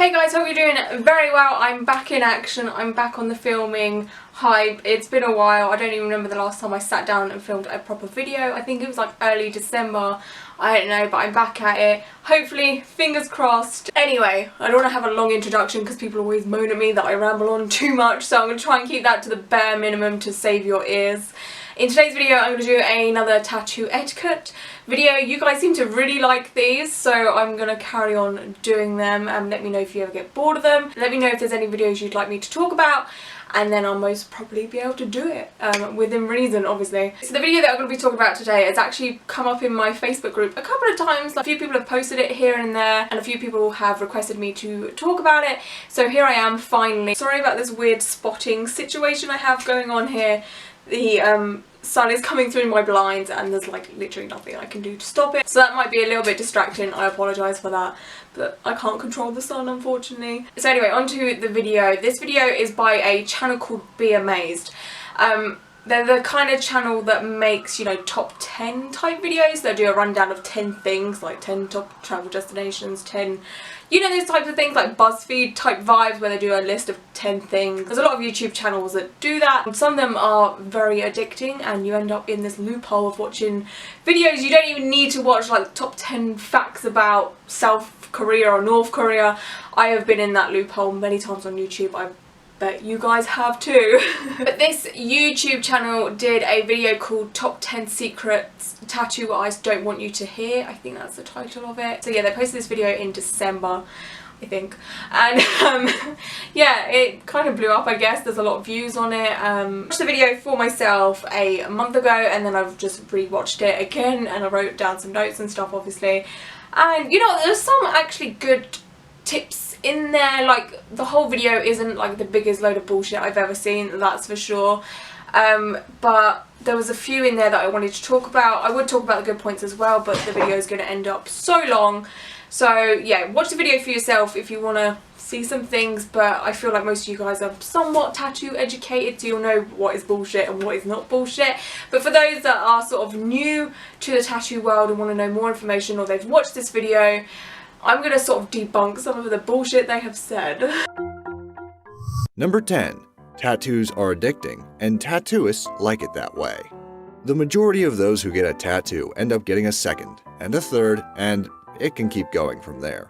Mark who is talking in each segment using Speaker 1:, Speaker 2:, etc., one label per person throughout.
Speaker 1: Hey guys, hope you're doing very well. I'm back in action. I'm back on the filming hype. It's been a while. I don't even remember the last time I sat down and filmed a proper video. I think it was like early December. I don't know, but I'm back at it. Hopefully, fingers crossed. Anyway, I don't want to have a long introduction because people always moan at me that I ramble on too much, so I'm going to try and keep that to the bare minimum to save your ears. In today's video, I'm going to do another tattoo etiquette video. You guys seem to really like these, so I'm going to carry on doing them, and let me know if you ever get bored of them. Let me know if there's any videos you'd like me to talk about, and then I'll most probably be able to do it, within reason, obviously. So the video that I'm going to be talking about today has actually come up in my Facebook group a couple of times. A few people have posted it here and there, and a few people have requested me to talk about it. So here I am, finally. Sorry about this weird spotting situation I have going on here. The sun is coming through my blinds and there's like literally nothing I can do to stop it. So that might be a little bit distracting. I apologise for that, but I can't control the sun, unfortunately. So anyway, on to the video. This video is by a channel called Be Amazed. They're the kind of channel that makes, you know, top 10 type videos. They do a rundown of 10 things, like 10 top travel destinations, 10, you know, those types of things, like BuzzFeed type vibes where they do a list of 10 things. There's a lot of YouTube channels that do that. Some of them are very addicting and you end up in this loophole of watching videos. You don't even need to watch like top 10 facts about South Korea or North Korea. I have been in that loophole many times on YouTube. I bet you guys have too. But this YouTube channel did a video called Top 10 Secrets Tattoo Artists Don't Want You to Hear. I think that's the title of it. So yeah, they posted this video in December, I think, and yeah, it kind of blew up, I guess. There's a lot of views on it. I watched the video for myself a month ago, and then I've just re-watched it again, and I wrote down some notes and stuff, obviously. And you know, there's some actually good tips in there. Like, the whole video isn't like the biggest load of bullshit I've ever seen, that's for sure, but there was a few in there that I wanted to talk about. I would talk about the good points as well, but the video is going to end up so long. So yeah, watch the video for yourself if you want to see some things, but I feel like most of you guys are somewhat tattoo educated, so you'll know what is bullshit and what is not bullshit. But for those that are sort of new to the tattoo world and want to know more information, or they've watched this video, I'm going to sort of debunk some of the bullshit they have said.
Speaker 2: Number 10. Tattoos are addicting, and tattooists like it that way. The majority of those who get a tattoo end up getting a second, and a third, and it can keep going from there.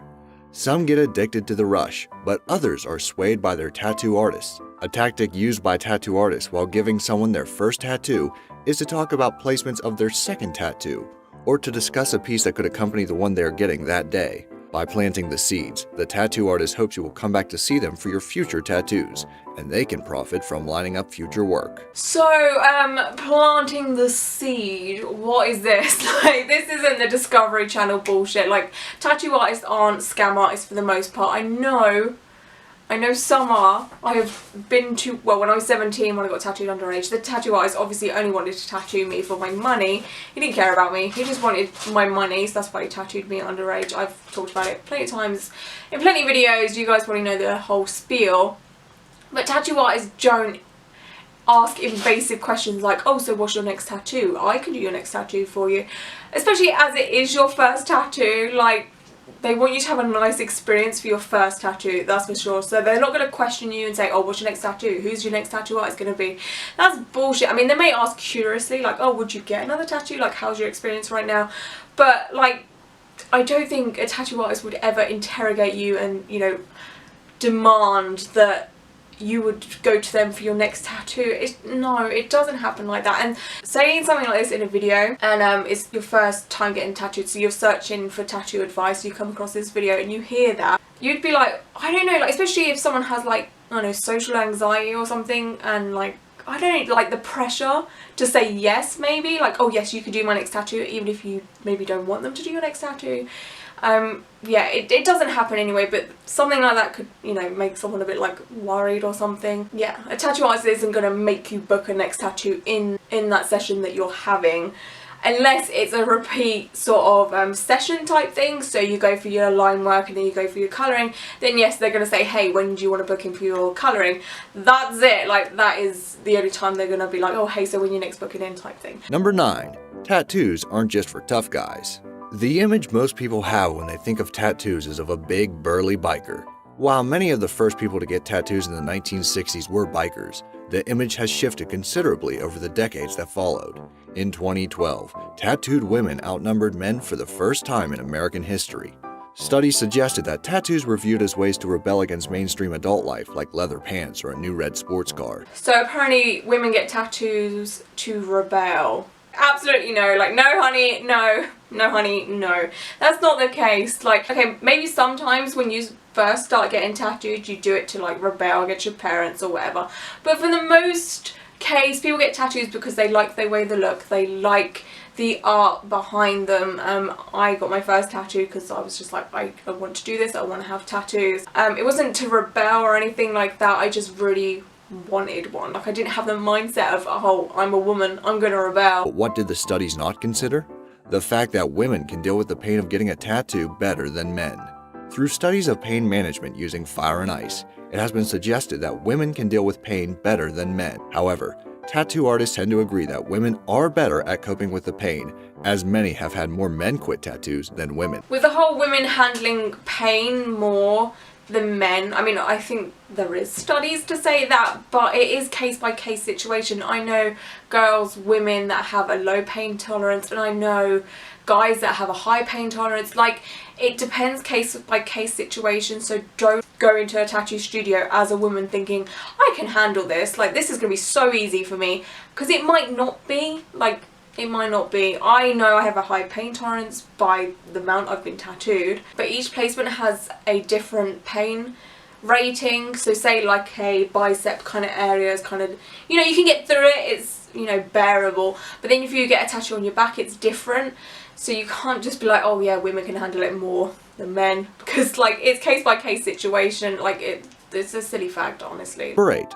Speaker 2: Some get addicted to the rush, but others are swayed by their tattoo artists. A tactic used by tattoo artists while giving someone their first tattoo is to talk about placements of their second tattoo, or to discuss a piece that could accompany the one they are getting that day. By planting the seeds, the tattoo artist hopes you will come back to see them for your future tattoos, and they can profit from lining up future work.
Speaker 1: So, planting the seed, what is this? Like, this isn't the Discovery Channel bullshit. Like, tattoo artists aren't scam artists for the most part. I know some are. I have been to, well, when I was 17, when I got tattooed underage, the tattoo artist obviously only wanted to tattoo me for my money. He didn't care about me. He just wanted my money, so that's why he tattooed me underage. I've talked about it plenty of times in plenty of videos. You guys probably know the whole spiel. But tattoo artists don't ask invasive questions like, oh, so what's your next tattoo? I can do your next tattoo for you. Especially as it is your first tattoo, like, they want you to have a nice experience for your first tattoo, that's for sure. So they're not going to question you and say, oh, what's your next tattoo? Who's your next tattoo artist going to be? That's bullshit. I mean, they may ask curiously, like, oh, would you get another tattoo? Like, how's your experience right now? But, like, I don't think a tattoo artist would ever interrogate you and, you know, demand that you would go to them for your next tattoo. No, it doesn't happen like that. And saying something like this in a video, and it's your first time getting tattooed, so you're searching for tattoo advice, you come across this video and you hear that, you'd be like, I don't know, like, especially if someone has, like, I don't know, social anxiety or something, and like, I don't like the pressure to say yes, maybe, like, oh yes, you could do my next tattoo, even if you maybe don't want them to do your next tattoo. Yeah, it doesn't happen anyway, but something like that could, you know, make someone a bit, like, worried or something. Yeah, a tattoo artist isn't going to make you book a next tattoo in that session that you're having, unless it's a repeat sort of session type thing. So you go for your line work and then you go for your colouring, then yes, they're going to say, hey, when do you want to book in for your colouring? That's it. Like, that is the only time they're going to be like, oh, hey, so when you next booking in type thing.
Speaker 2: Number 9. Tattoos aren't just for tough guys. The image most people have when they think of tattoos is of a big, burly biker. While many of the first people to get tattoos in the 1960s were bikers, the image has shifted considerably over the decades that followed. In 2012, tattooed women outnumbered men for the first time in American history. Studies suggested that tattoos were viewed as ways to rebel against mainstream adult life, like leather pants or a new red sports car.
Speaker 1: So apparently women get tattoos to rebel. Absolutely no. Like, no honey, no. No honey, no. That's not the case. Like, okay, maybe sometimes when you first start getting tattooed, you do it to like rebel against your parents or whatever. But for the most case, people get tattoos because they like the way they look. They like the art behind them. I got my first tattoo because I was just like, I want to do this, I want to have tattoos. It wasn't to rebel or anything like that, I just really wanted one. Like, I didn't have the mindset of, oh, I'm a woman, I'm gonna rebel.
Speaker 2: But what did the studies not consider? The fact that women can deal with the pain of getting a tattoo better than men. Through studies of pain management using fire and ice, it has been suggested that women can deal with pain better than men. However, tattoo artists tend to agree that women are better at coping with the pain, as many have had more men quit tattoos than women.
Speaker 1: With the whole women handling pain more than men, I mean, I think there is studies to say that, but it is case by case situation. I know girls, women that have a low pain tolerance, and I know guys that have a high pain tolerance. Like, it depends case by case situation, so don't go into a tattoo studio as a woman thinking, I can handle this, like this is gonna be so easy for me, because it might not be. Like, it might not be. I know I have a high pain tolerance by the amount I've been tattooed, but each placement has a different pain rating. So say like a bicep kind of area is kind of, you know, you can get through it, it's, you know, bearable, but then if you get a tattoo on your back, it's different. So you can't just be like, oh yeah, women can handle it more than men, because like, it's case by case situation. Like, it's a silly fact, honestly.
Speaker 2: Number 8.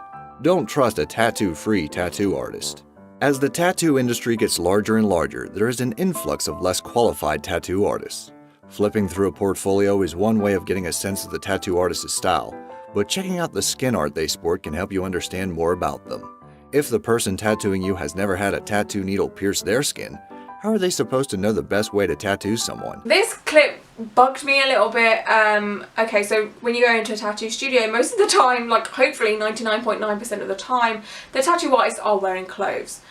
Speaker 2: Don't trust a tattoo-free tattoo artist. As the tattoo industry gets larger and larger, there is an influx of less qualified tattoo artists. Flipping through a portfolio is one way of getting a sense of the tattoo artist's style, but checking out the skin art they sport can help you understand more about them. If the person tattooing you has never had a tattoo needle pierce their skin, how are they supposed to know the best way to tattoo someone?
Speaker 1: This clip bugged me a little bit. Okay, so when you go into a tattoo studio, most of the time, like hopefully 99.9% of the time, the tattoo artists are wearing clothes.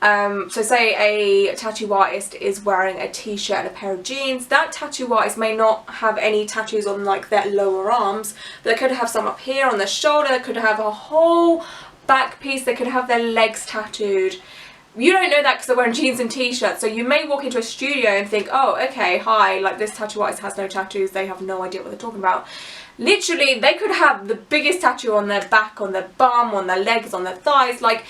Speaker 1: So say a tattoo artist is wearing a t-shirt and a pair of jeans, that tattoo artist may not have any tattoos on like their lower arms, but they could have some up here on their shoulder, they could have a whole back piece, they could have their legs tattooed. You don't know that because they're wearing jeans and t-shirts, so you may walk into a studio and think, oh, okay, hi, like this tattoo artist has no tattoos, they have no idea what they're talking about. Literally, they could have the biggest tattoo on their back, on their bum, on their legs, on their thighs. Like,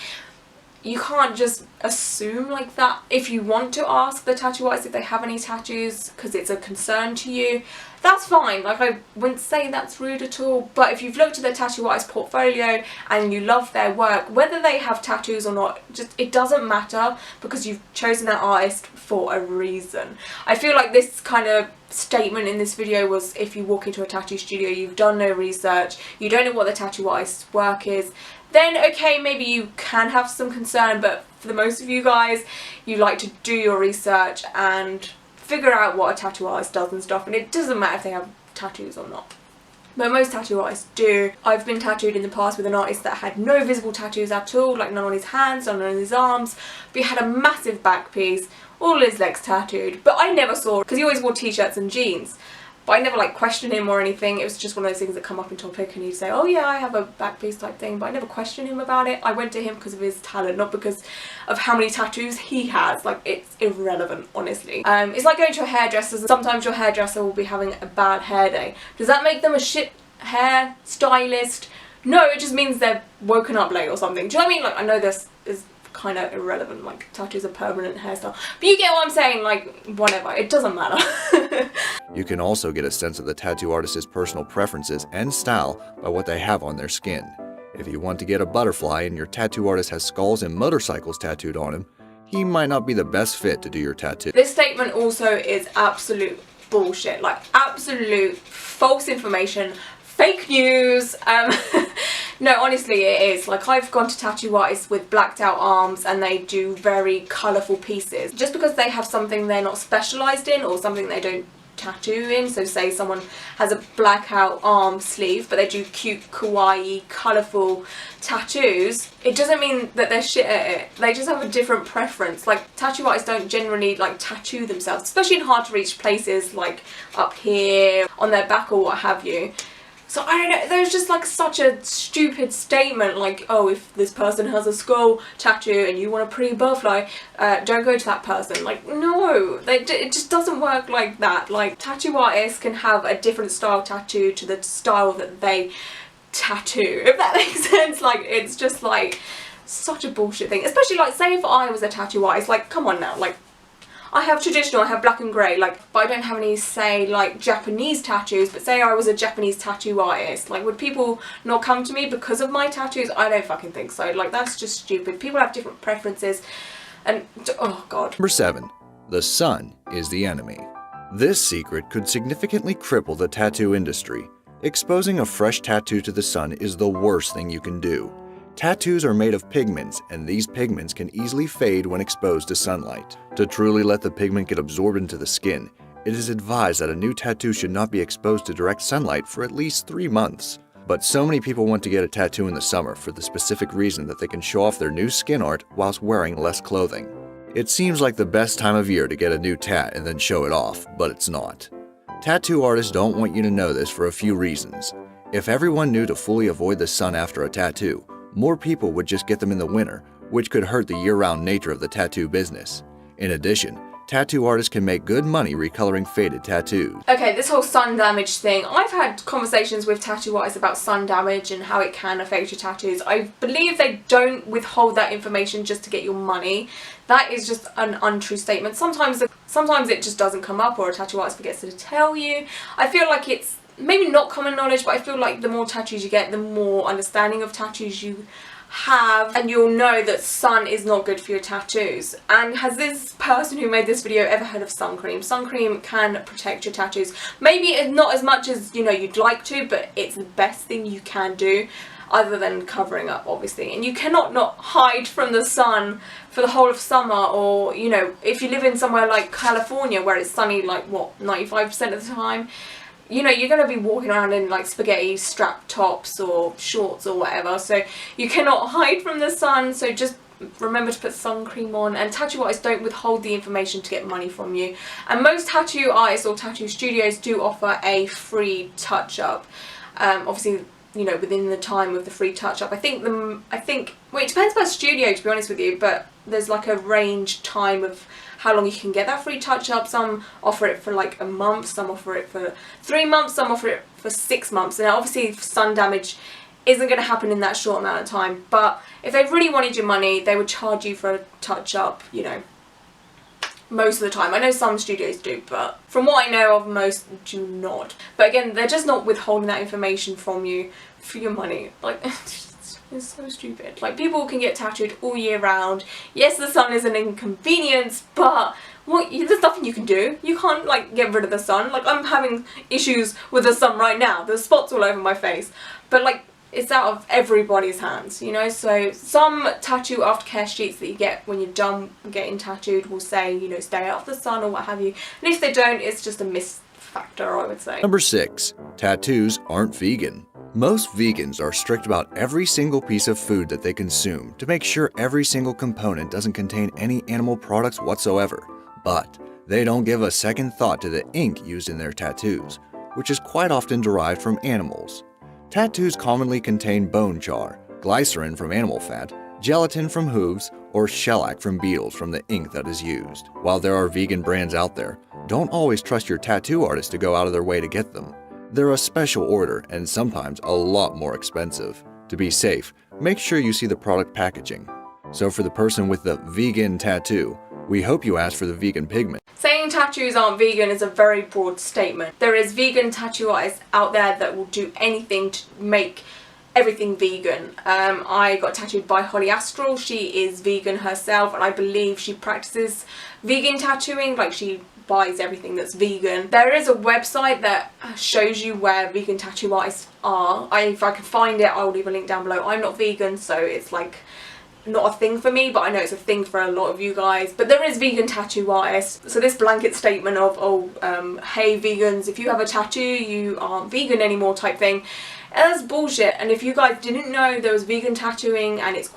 Speaker 1: you can't just assume like that. If you want to ask the tattoo artist if they have any tattoos because it's a concern to you, that's fine. Like, I wouldn't say that's rude at all, but if you've looked at the tattoo artist portfolio and you love their work, whether they have tattoos or not, just, it doesn't matter, because you've chosen that artist for a reason. I feel like this kind of statement in this video was, if you walk into a tattoo studio, you've done no research, you don't know what the tattoo artist's work is, then okay, maybe you can have some concern, but for the most of you guys, you like to do your research and figure out what a tattoo artist does and stuff, and it doesn't matter if they have tattoos or not. But most tattoo artists do. I've been tattooed in the past with an artist that had no visible tattoos at all, like none on his hands, none on his arms, but he had a massive back piece, all his legs tattooed, but I never saw, because he always wore t-shirts and jeans. But I never like questioned him or anything. It was just one of those things that come up in topic and he'd say, oh yeah, I have a back piece type thing, but I never questioned him about it. I went to him because of his talent, not because of how many tattoos he has. Like, it's irrelevant, honestly. It's like going to a hairdresser. Sometimes your hairdresser will be having a bad hair day. Does that make them a shit hair stylist? No, it just means they're woken up late or something. Do you know what I mean? Like, I know this is kind of irrelevant, like tattoos are permanent hairstyle, but you get what I'm saying. Like, whatever, it doesn't matter.
Speaker 2: You can also get a sense of the tattoo artist's personal preferences and style by what they have on their skin. If you want to get a butterfly and your tattoo artist has skulls and motorcycles tattooed on him, he might not be the best fit to do your tattoo.
Speaker 1: This statement also is absolute bullshit, like absolute false information, fake news. No, honestly it is. Like, I've gone to tattoo artists with blacked out arms and they do very colourful pieces. Just because they have something they're not specialised in or something they don't tattooing. So say someone has a blackout arm sleeve but they do cute, kawaii, colourful tattoos, it doesn't mean that they're shit at it. They just have a different preference. Like, tattoo artists don't generally like tattoo themselves, especially in hard to reach places like up here, on their back or what have you. So I don't know, there's just like such a stupid statement like, oh, if this person has a skull tattoo and you want a pretty butterfly, don't go to that person. Like, no, it just doesn't work like that. Like, tattoo artists can have a different style tattoo to the style that they tattoo, if that makes sense. Like, it's just like such a bullshit thing. Especially like, say if I was a tattoo artist, like, come on now, like, I have traditional, I have black and grey, like, but I don't have any, say, like, Japanese tattoos, but say I was a Japanese tattoo artist, like, would people not come to me because of my tattoos? I don't fucking think so. Like, that's just stupid. People have different preferences, and, oh god.
Speaker 2: Number 7. The sun is the enemy. This secret could significantly cripple the tattoo industry. Exposing a fresh tattoo to the sun is the worst thing you can do. Tattoos are made of pigments, and these pigments can easily fade when exposed to sunlight. To truly let the pigment get absorbed into the skin, it is advised that a new tattoo should not be exposed to direct sunlight for at least 3 months. But so many people want to get a tattoo in the summer for the specific reason that they can show off their new skin art whilst wearing less clothing. It seems like the best time of year to get a new tat and then show it off, but it's not. Tattoo artists don't want you to know this for a few reasons. If everyone knew to fully avoid the sun after a tattoo, more people would just get them in the winter, which could hurt the year-round nature of the tattoo business. In addition, tattoo artists can make good money recoloring faded tattoos.
Speaker 1: Okay, this whole sun damage thing, I've had conversations with tattoo artists about sun damage and how it can affect your tattoos. I believe they don't withhold that information just to get your money. That is just an untrue statement. Sometimes it just doesn't come up, or a tattoo artist forgets to tell you. I feel like it's maybe not common knowledge, but I feel like the more tattoos you get, the more understanding of tattoos you have, and you'll know that sun is not good for your tattoos. And has this person who made this video ever heard of sun cream? Sun cream can protect your tattoos. Maybe not as much as, you know, you'd like to, but it's the best thing you can do, other than covering up, obviously. And you cannot not hide from the sun for the whole of summer, or, you know, if you live in somewhere like California where it's sunny like, what, 95% of the time, you know, you're going to be walking around in like spaghetti strap tops or shorts or whatever, so you cannot hide from the sun. So just remember to put sun cream on, and tattoo artists don't withhold the information to get money from you. And most tattoo artists or tattoo studios do offer a free touch-up. Obviously, you know, within the time of the free touch-up. I think, well, it depends per studio, to be honest with you, but there's like a range time of how long you can get that free touch-up. Some offer it for like a month, some offer it for 3 months, some offer it for 6 months. And obviously sun damage isn't going to happen in that short amount of time, but if they really wanted your money, they would charge you for a touch-up, you know, most of the time. I know some studios do, but from what I know of, most do not. But again, they're just not withholding that information from you for your money. Like, it's so stupid. Like, people can get tattooed all year round. Yes, the sun is an inconvenience, but there's nothing you can do. You can't, like, get rid of the sun. Like, I'm having issues with the sun right now. There's spots all over my face. But, like, it's out of everybody's hands, you know. So some tattoo aftercare sheets that you get when you're done getting tattooed will say, you know, stay out of the sun or what have you. And if they don't, it's just a misfactor, I would say.
Speaker 2: Number 6. Tattoos aren't vegan. Most vegans are strict about every single piece of food that they consume to make sure every single component doesn't contain any animal products whatsoever. But they don't give a second thought to the ink used in their tattoos, which is quite often derived from animals. Tattoos commonly contain bone char, glycerin from animal fat, gelatin from hooves, or shellac from beetles from the ink that is used. While there are vegan brands out there, don't always trust your tattoo artist to go out of their way to get them. They're a special order and sometimes a lot more expensive. To be safe, make sure you see the product packaging. So for the person with the vegan tattoo, we hope you ask for the vegan pigment.
Speaker 1: Saying tattoos aren't vegan is a very broad statement. There is vegan tattoo artists out there that will do anything to make everything vegan. I got tattooed by Holly Astral. She is vegan herself, and I believe she practices vegan tattooing. Like, she buys everything that's vegan. There is a website that shows you where vegan tattoo artists are. If I can find it, I'll leave a link down below. I'm not vegan, so it's like, not a thing for me, but I know it's a thing for a lot of you guys. But there is vegan tattoo artists, so this blanket statement of, oh, hey vegans, if you have a tattoo you aren't vegan anymore type thing, that's bullshit. And if you guys didn't know, there was vegan tattooing, and it's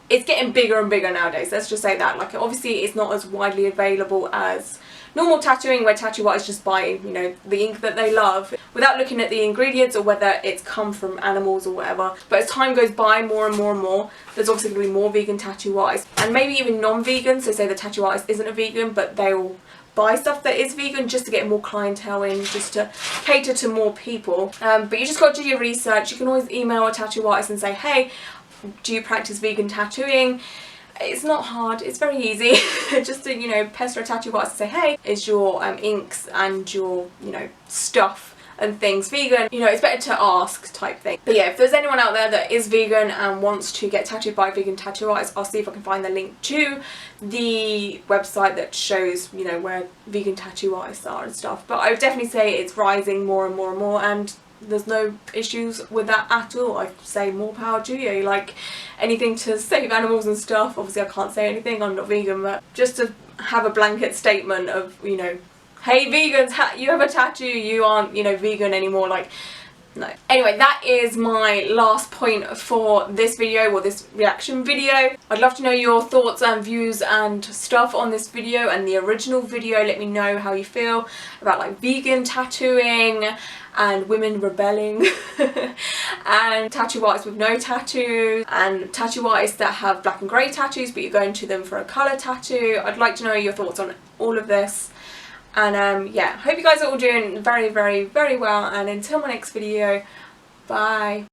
Speaker 1: getting bigger and bigger nowadays, let's just say that. Like, obviously it's not as widely available as normal tattooing, where tattoo artists just buy, you know, the ink that they love without looking at the ingredients or whether it's come from animals or whatever. But as time goes by, more and more and more, there's obviously going to be more vegan tattoo artists, and maybe even non-vegan. So say the tattoo artist isn't a vegan, but they'll buy stuff that is vegan just to get more clientele in, just to cater to more people. But you just got to do your research. You can always email a tattoo artist and say, hey, do you practice vegan tattooing? It's not hard, it's very easy. Just to, you know, pester a tattoo artist and say, hey, is your inks and your, you know, stuff and things vegan? You know, it's better to ask type thing. But yeah, if there's anyone out there that is vegan and wants to get tattooed by a vegan tattoo artist, I'll see if I can find the link to the website that shows, you know, where vegan tattoo artists are and stuff. But I would definitely say it's rising more and more and more, and there's no issues with that at all. I say more power to you. Like, anything to save animals and stuff. Obviously I can't say anything, I'm not vegan, but just to have a blanket statement of, you know, hey vegans, you have a tattoo, you aren't, you know, vegan anymore. Like, no. Anyway, that is my last point for this video, or this reaction video. I'd love to know your thoughts and views and stuff on this video and the original video. Let me know how you feel about like vegan tattooing and women rebelling and tattoo artists with no tattoos, and tattoo artists that have black and grey tattoos but you're going to them for a colour tattoo. I'd like to know your thoughts on all of this. And yeah, hope you guys are all doing very, very, very well, and until my next video, bye.